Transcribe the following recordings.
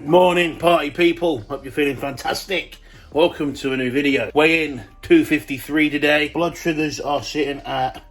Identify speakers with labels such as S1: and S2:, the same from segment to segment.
S1: Morning, party people. Hope you're feeling fantastic. Welcome to a new video. Weigh in 253 today. Blood sugars are sitting at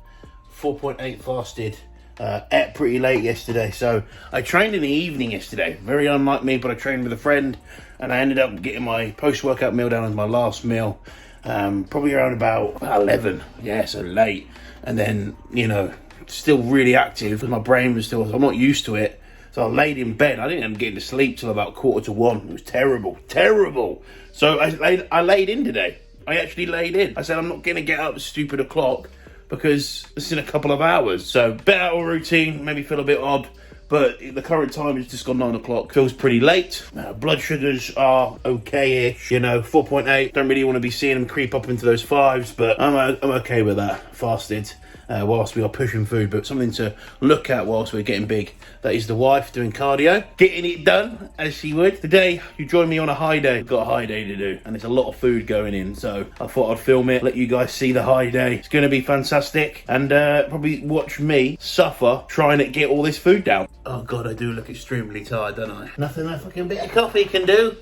S1: 4.8 fasted. Ate pretty late yesterday, so I trained in the evening yesterday. Very unlike me, but I trained with a friend, and I ended up getting my post-workout meal down as my last meal. Probably around about 11. Yeah, so late. And then, you know, still really active. My brain was still, I'm not used to it. So I laid in bed. I didn't end up getting to sleep till about 1:45. It was terrible, terrible. So I laid in today. I actually laid in. I said, I'm not going to get up at stupid o'clock because it's in a couple of hours. So bit out of routine, maybe feel a bit odd. But the current time is just gone 9 o'clock. Feels pretty late. Blood sugars are okay-ish. You know, 4.8. Don't really want to be seeing them creep up into those 5s, but I'm okay with that. Fasted. Whilst we are pushing food, but something to look at whilst we're getting big. That is the wife doing cardio, getting it done as she would. Today, you join me on a high day. We've got a high day to do, and there's a lot of food going in, so I thought I'd film it, let you guys see the high day. It's going to be fantastic, and probably watch me suffer trying to get all this food down. Oh God, I do look extremely tired, don't I? Nothing a fucking bit of coffee can do.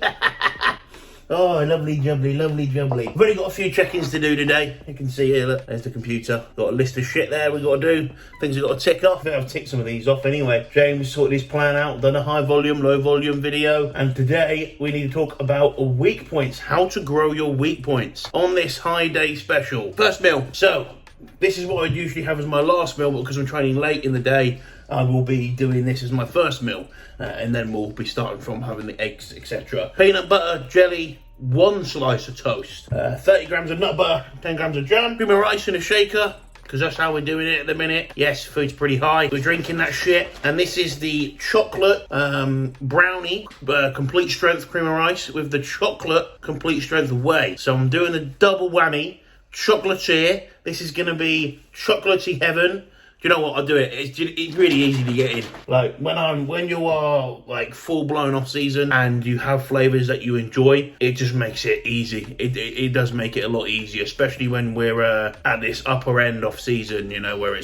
S1: Oh, lovely jubbly, lovely jubbly. We've only got a few check-ins to do today. You can see here, look, there's the computer. Got a list of shit there we've got to do. Things we've got to tick off. I think I've ticked some of these off anyway. James sorted his plan out, done a high volume, low volume video. And today we need to talk about weak points. How to grow your weak points on this high day special. First meal. So, this is what I usually have as my last meal, but because I'm training late in the day, I will be doing this as my first meal, and then we'll be starting from having the eggs, etc. Peanut butter, jelly, 1 slice of toast, 30 grams of nut butter, 10 grams of jam, cream of rice in a shaker, because that's how we're doing it at the minute. Yes, food's pretty high. We're drinking that shit. And this is the chocolate brownie, complete strength cream of rice with the chocolate complete strength whey. So I'm doing the double whammy, chocolatier. This is going to be chocolatey heaven. You know what, I'll do it. It's really easy to get in. Like when you are like full blown off season and you have flavors that you enjoy, it just makes it easy. It does make it a lot easier, especially when we're at this upper end off season. You know, where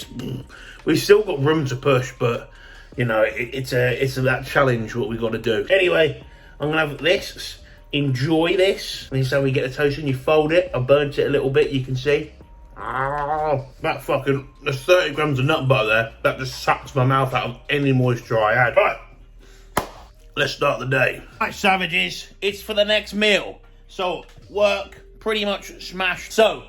S1: we've still got room to push, but you know it's that challenge what we got to do. Anyway, I'm gonna have this. Enjoy this. This is how we get the toast in. You fold it. I burnt it a little bit. You can see. Oh, that fucking, there's 30 grams of nut butter there. That just sucks my mouth out of any moisture I had. Right, let's start the day. Right, savages, it's for the next meal. So, work pretty much smashed. So,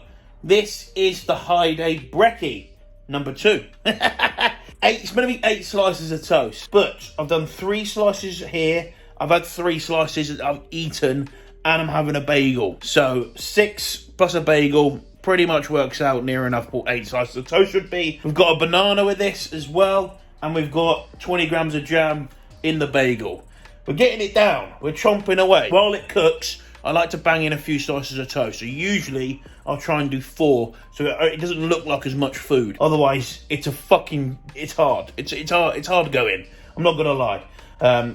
S1: this is the high day brekkie, number 2. It's going to be 8 slices of toast. But I've done 3 slices here. I've had 3 slices that I've eaten. And I'm having a bagel. So, 6 plus a bagel pretty much works out near enough what 8 slices of toast should be. We've got a banana with this as well, and we've got 20 grams of jam in the bagel. We're getting it down. We're chomping away. While it cooks, I like to bang in a few slices of toast. So usually I'll try and do 4, so it doesn't look like as much food. Otherwise, it's hard. It's hard going. I'm not gonna lie.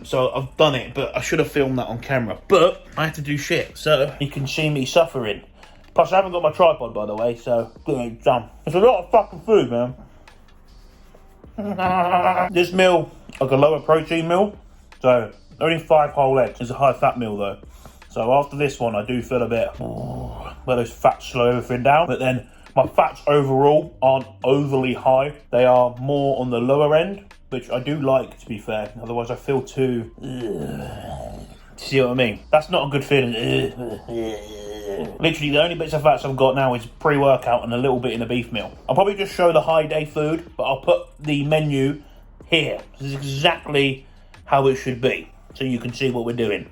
S1: So I've done it, but I should have filmed that on camera. But I had to do shit, so you can see me suffering. Plus, I haven't got my tripod, by the way, so it's done. It's a lot of fucking food, man. This meal, like a lower protein meal, so only 5 whole eggs. It's a high fat meal, though. So after this one, I do feel a bit, where those fats slow everything down. But then my fats overall aren't overly high. They are more on the lower end, which I do like, to be fair. Otherwise, I feel too... See what I mean? That's not a good feeling. Literally, the only bits of fats I've got now is pre-workout and a little bit in the beef meal. I'll probably just show the high day food, but I'll put the menu here. This is exactly how it should be, so you can see what we're doing.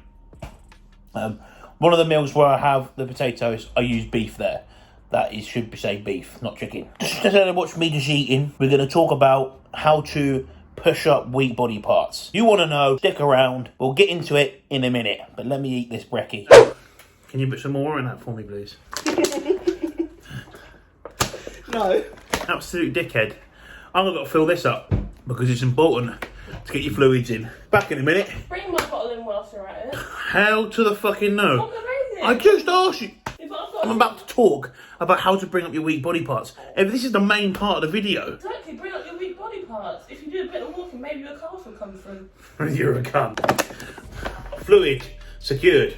S1: One of the meals where I have the potatoes, I use beef there. That is, should say beef, not chicken. Just watch me just eating. We're going to talk about how to push up weak body parts. You want to know, stick around. We'll get into it in a minute, but let me eat this brekkie. Can you put some more in that for me, please? No. Absolute dickhead. I'm going to fill this up because it's important to get your fluids in. Back in a minute.
S2: Bring my bottle in whilst you're at it.
S1: How to the fucking know?
S2: What's amazing?
S1: I just asked you.
S2: Yeah,
S1: I'm about to talk about how to bring up your weak body parts. If this is the main part of the video.
S2: Exactly, bring up your weak body parts. If you do a bit of walking, maybe your calves will come through.
S1: You're a cunt. fluid secured.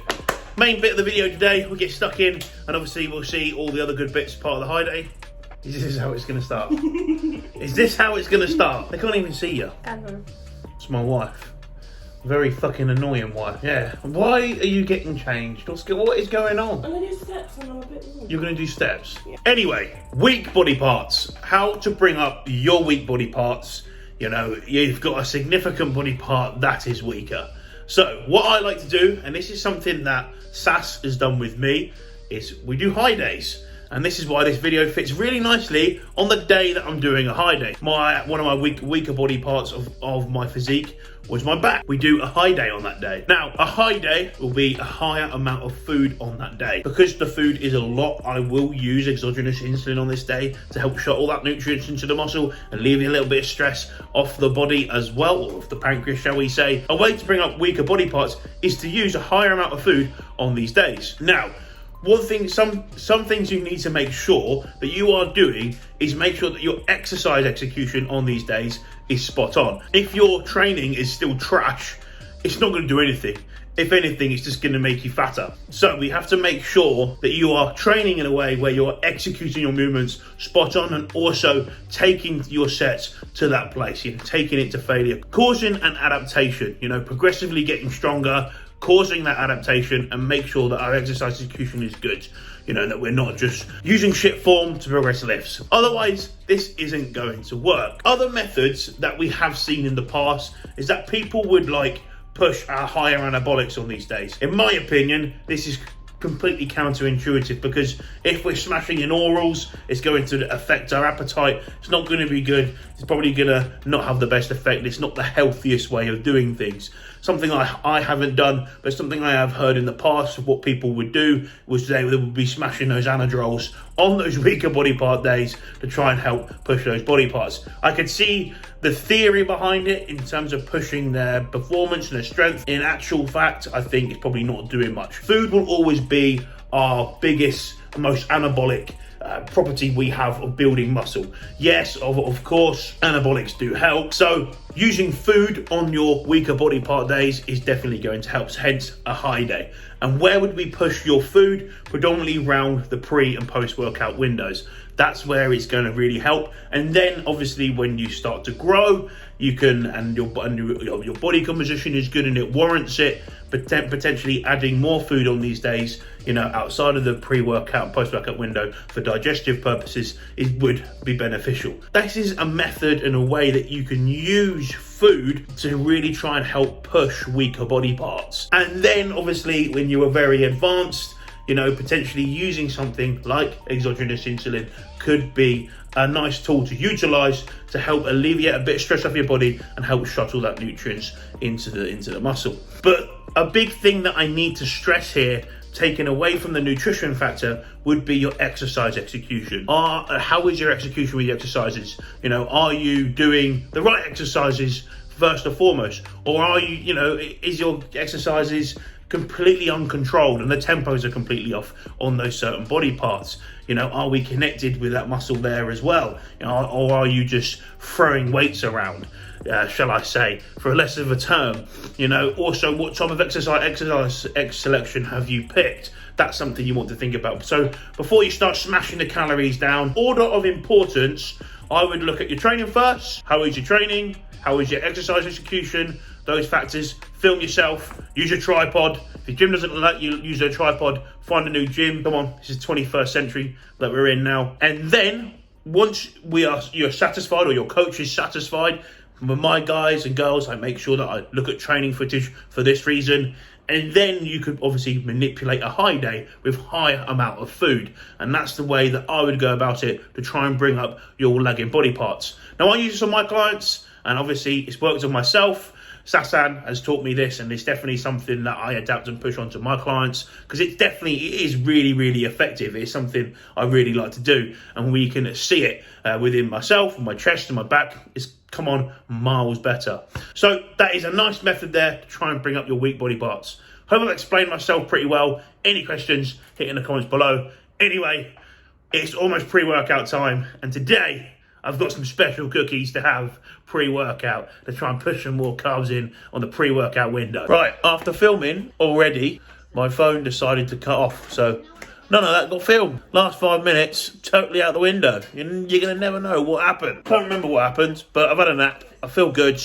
S1: Main bit of the video today, we'll get stuck in, and obviously we'll see all the other good bits part of the high day. Is this how it's going to start? Is this how it's going to start? They can't even see you. It's my wife. Very fucking annoying wife. Yeah. Why are you getting changed? What is going on?
S2: I'm going to do steps and I'm a bit warm.
S1: You're going to do steps?
S2: Yeah.
S1: Anyway, weak body parts. How to bring up your weak body parts. You know, you've got a significant body part that is weaker. So, what I like to do, and this is something that Sass has done with me, is we do high days. And this is why this video fits really nicely on the day that I'm doing a high day. One of my weaker body parts of my physique was my back. We do a high day on that day. Now, a high day will be a higher amount of food on that day. Because the food is a lot, I will use exogenous insulin on this day to help shut all that nutrients into the muscle and leave a little bit of stress off the body as well, or off the pancreas, shall we say. A way to bring up weaker body parts is to use a higher amount of food on these days. Now, one thing, some things you need to make sure that you are doing is make sure that your exercise execution on these days is spot on. If your training is still trash, it's not going to do anything. If anything, it's just going to make you fatter. So we have to make sure that you are training in a way where you're executing your movements spot on and also taking your sets to that place, taking it to failure, causing an adaptation, progressively getting stronger, causing that adaptation, and make sure that our exercise execution is good. That we're not just using shit form to progress lifts. Otherwise, this isn't going to work. Other methods that we have seen in the past is that people would push our higher anabolics on these days. In my opinion, this is completely counterintuitive, because if we're smashing in orals, it's going to affect our appetite. It's not going to be good. It's probably going to not have the best effect. It's not the healthiest way of doing things. Something I haven't done, but something I have heard in the past of what people would do was they would be smashing those anadrols on those weaker body part days to try and help push those body parts. I could see the theory behind it in terms of pushing their performance and their strength. In actual fact, I think it's probably not doing much. Food will always be our biggest, most anabolic property we have of building muscle. Yes, of course, anabolics do help. So using food on your weaker body part days is definitely going to help, hence a high day. And where would we push your food? Predominantly around the pre and post workout windows. That's where it's going to really help. And then obviously when you start to grow, you can, and your body composition is good and it warrants it, but potentially adding more food on these days, outside of the pre-workout and post-workout window for digestive purposes, would be beneficial. This is a method and a way that you can use food to really try and help push weaker body parts. And then obviously when you are very advanced, potentially using something like exogenous insulin could be a nice tool to utilize to help alleviate a bit of stress off your body and help shuttle that nutrients into the muscle. But a big thing that I need to stress here, taken away from the nutrition factor, would be your exercise execution. How is your execution with your exercises? Are you doing the right exercises first and foremost? Or are you, is your exercises completely uncontrolled and the tempos are completely off on those certain body parts? Are we connected with that muscle there as well? Or are you just throwing weights around, shall I say, for less of a term? Also, what type of exercise selection have you picked? That's something you want to think about. So before you start smashing the calories down, order of importance, I would look at your training first. How is your training? How is your exercise execution? Those factors. Film yourself. Use your tripod. If your gym doesn't let you use a tripod, find a new gym. Come on, this is 21st century that we're in now. And then once you're satisfied, or your coach is satisfied, with my guys and girls, I make sure that I look at training footage for this reason. And then you could obviously manipulate a high day with higher amount of food. And that's the way that I would go about it to try and bring up your lagging body parts. Now, I use this on my clients, and obviously it's worked on myself. Sasan has taught me this, and it's definitely something that I adapt and push onto my clients, because it is really, really effective. It's something I really like to do, and we can see it within myself, and my chest and my back is come on miles better. So that is a nice method there to try and bring up your weak body parts. Hope I've explained myself pretty well. Any questions, hit in the comments below. Anyway, it's almost pre-workout time, and today I've got some special cookies to have pre-workout to try and push some more carbs in on the pre-workout window. Right, after filming already, my phone decided to cut off, so none of that got filmed. Last 5 minutes, totally out the window. You're going to never know what happened. Can't remember what happened, but I've had a nap. I feel good.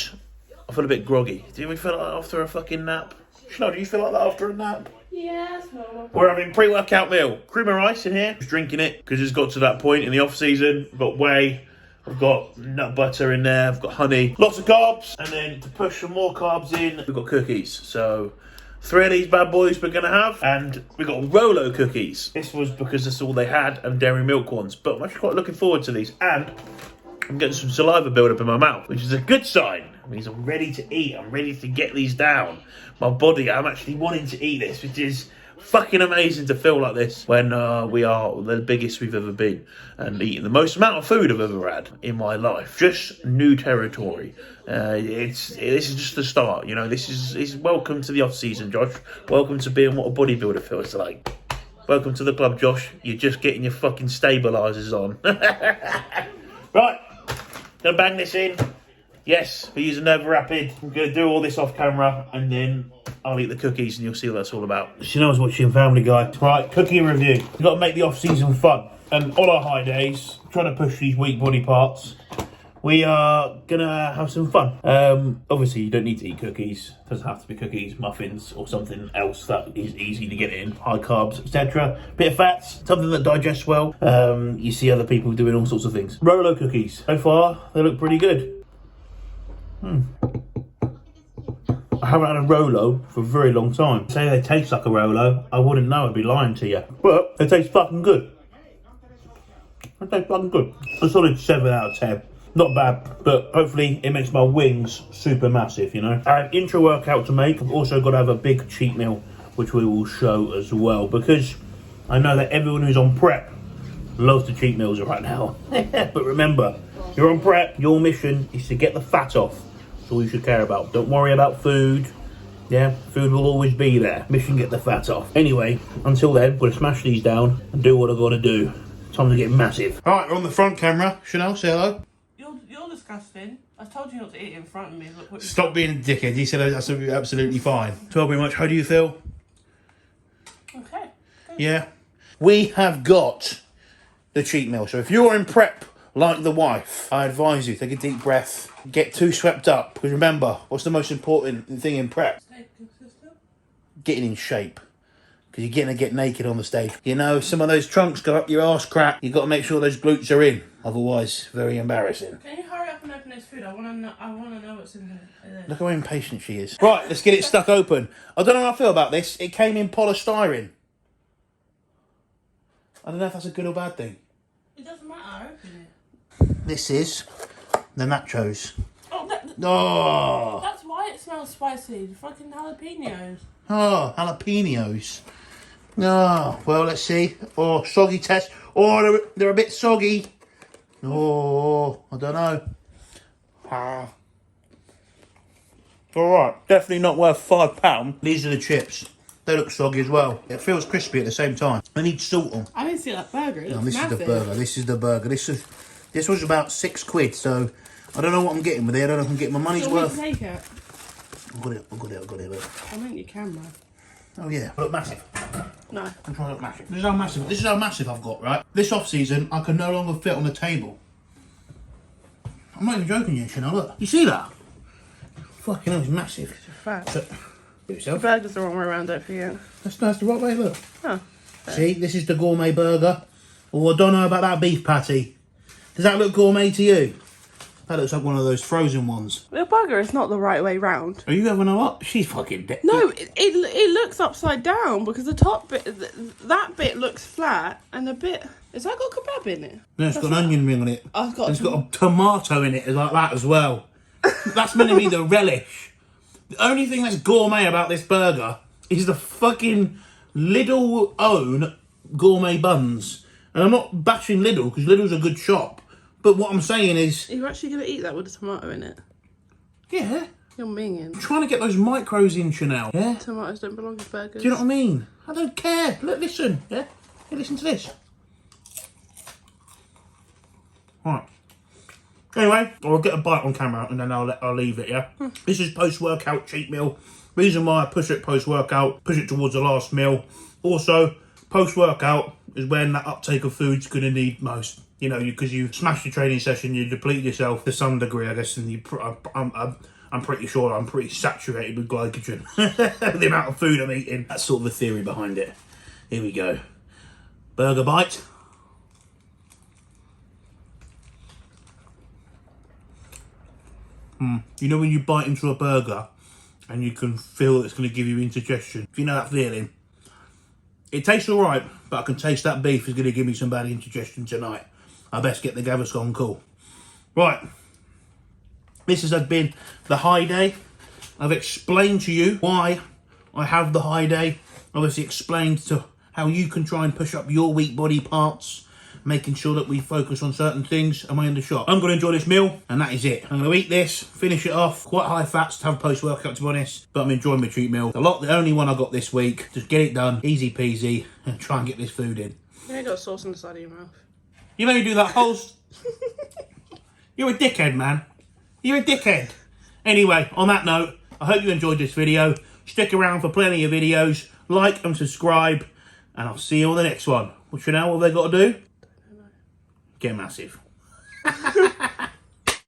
S1: I feel a bit groggy. Do you feel like that after a fucking nap? Chanel, do you feel like that after a nap?
S2: Yes, no.
S1: We're having pre-workout meal. Cream of rice in here. Just drinking it because it's got to that point in the off-season. I've got whey. I've got nut butter in there. I've got honey. Lots of carbs. And then to push some more carbs in, we've got cookies. So 3 of these bad boys we're going to have. And we've got Rolo cookies. This was because that's all they had, and dairy milk ones. But I'm actually quite looking forward to these. And I'm getting some saliva build-up in my mouth, which is a good sign. It means I'm ready to eat. I'm ready to get these down. My body, I'm actually wanting to eat this, which is fucking amazing to feel like this when we are the biggest we've ever been and eating the most amount of food I've ever had in my life. Just new territory. This is just the start, you know. This is welcome to the off season, Josh. Welcome to being what a bodybuilder feels like. Welcome to the club, Josh. You're just getting your fucking stabilisers on. Right, gonna bang this in. Yes, we're using Nova Rapid. I'm going to do all this off camera and then I'll eat the cookies and you'll see what that's all about. Chanel's watching Family Guy. Right, cookie review. We've got to make the off-season fun. And on our high days, trying to push these weak body parts, we are going to have some fun. Obviously, you don't need to eat cookies. It doesn't have to be cookies, muffins, or something else that is easy to get in. High carbs, etc. Bit of fats, something that digests well. You see other people doing all sorts of things. Rolo cookies. So far, they look pretty good. I haven't had a Rolo for a very long time. Say they taste like a Rolo, I wouldn't know, I'd be lying to you. But they taste fucking good. They taste fucking good. A solid 7 out of 10. Not bad, but hopefully it makes my wings super massive, you know. I have intro workout to make. I've also got to have a big cheat meal, which we will show as well, because I know that everyone who's on prep loves the cheat meals right now. But remember, you're on prep, your mission is to get the fat off. That's all you should care about. Don't worry about food. Yeah, food will always be there. Mission, get the fat off. Anyway, until then, we'll smash these down and do what I've got to do. Time to get massive. All right, we're on the front camera. Chanel, say hello.
S2: You're disgusting. I told you not to eat in front of me. Look what
S1: Stop being a dickhead. You said that's absolutely fine. 12 very much. How do you feel?
S2: Okay.
S1: Yeah. We have got the cheat meal. So if you're in prep like the wife, I advise you, take a deep breath. Get too swept up. Because remember, what's the most important thing in prep?
S2: Stay consistent.
S1: Getting in shape. Because you're going to get naked on the stage. You know, some of those trunks go up your arse crack. You've got to make sure those glutes are in. Otherwise, very embarrassing.
S2: Can you hurry up and open this food? I want to know what's in there.
S1: Look how impatient she is. Right, let's get it stuck open. I don't know how I feel about this. It came in polystyrene. I don't know if that's a good or bad thing.
S2: It doesn't matter. Open it.
S1: This is the nachos.
S2: Oh, that's why it smells spicy. The fucking jalapenos.
S1: Oh, jalapenos. Oh, well, let's see. Oh, soggy test. Oh, they're a bit soggy. Oh, I don't know. All right, definitely not worth £5. These are the chips. They look soggy as well. It feels crispy at the same time. I need salt on.
S2: I didn't see that burger. It looks
S1: This
S2: massive.
S1: is the burger. This is the burger. This was about £6, so I don't know what I'm getting with it. I don't know if I'm getting my money's worth.
S2: Take it.
S1: I've got it. Look.
S2: I meant your camera.
S1: Oh yeah, look massive.
S2: No.
S1: I'm trying to look massive. This is how massive I've got, right? This off season, I can no longer fit on the table. I'm not even joking you, Chanel. Look, you see that? Fucking hell, it's massive.
S2: It's fat.
S1: So, do yourself.
S2: The burger's the wrong way around, don't forget.
S1: That's the right way. Look.
S2: Oh.
S1: See, this is the gourmet burger. Oh, I don't know about that beef patty. Does that look gourmet to you? That looks like one of those frozen ones.
S2: The burger is not the right way round.
S1: Are you having a what? She's fucking dead.
S2: No, it looks upside down because the top bit, that bit looks flat, and the bit, has that got kebab in it?
S1: No, it's got an onion ring on it.
S2: It's
S1: got a tomato in it like that as well. That's meant to be the relish. The only thing that's gourmet about this burger is the fucking Lidl own gourmet buns. And I'm not bashing Lidl because Lidl's a good shop. But what I'm saying is...
S2: Are you actually going to eat that with a tomato in it?
S1: Yeah.
S2: You're minging.
S1: I'm trying to get those micros in, Chanel. Yeah?
S2: Tomatoes don't belong to burgers.
S1: Do you know what I mean? I don't care. Look, listen. Yeah? Hey, listen to this. Right. Anyway, I'll get a bite on camera and then I'll leave it, yeah? This is post-workout cheat meal. Reason why I push it post-workout, push it towards the last meal. Also, post-workout is when that uptake of food's going to need most. You know, because you smash your training session, you deplete yourself to some degree, I guess, and I'm pretty sure I'm pretty saturated with glycogen. The amount of food I'm eating. That's sort of the theory behind it. Here we go. Burger bite. You know when you bite into a burger and you can feel it's going to give you indigestion? If you know that feeling. It tastes alright, but I can taste that beef is going to give me some bad indigestion tonight. I best get the Gaviscon cool. Right. This has been the high day. I've explained to you why I have the high day. Obviously explained to how you can try and push up your weak body parts, making sure that we focus on certain things. Am I in the shot? I'm going to enjoy this meal, and that is it. I'm going to eat this, finish it off. Quite high fats to have post-workout, to be honest, but I'm enjoying my treat meal. The only one I got this week. Just get it done, easy peasy, and try and get this food in.
S2: You ain't got sauce on the side of your mouth.
S1: You made me do that whole... You're a dickhead, man. You're a dickhead. Anyway, on that note, I hope you enjoyed this video. Stick around for plenty of videos. Like and subscribe, and I'll see you on the next one. Which for now, what have they got to do? Get massive.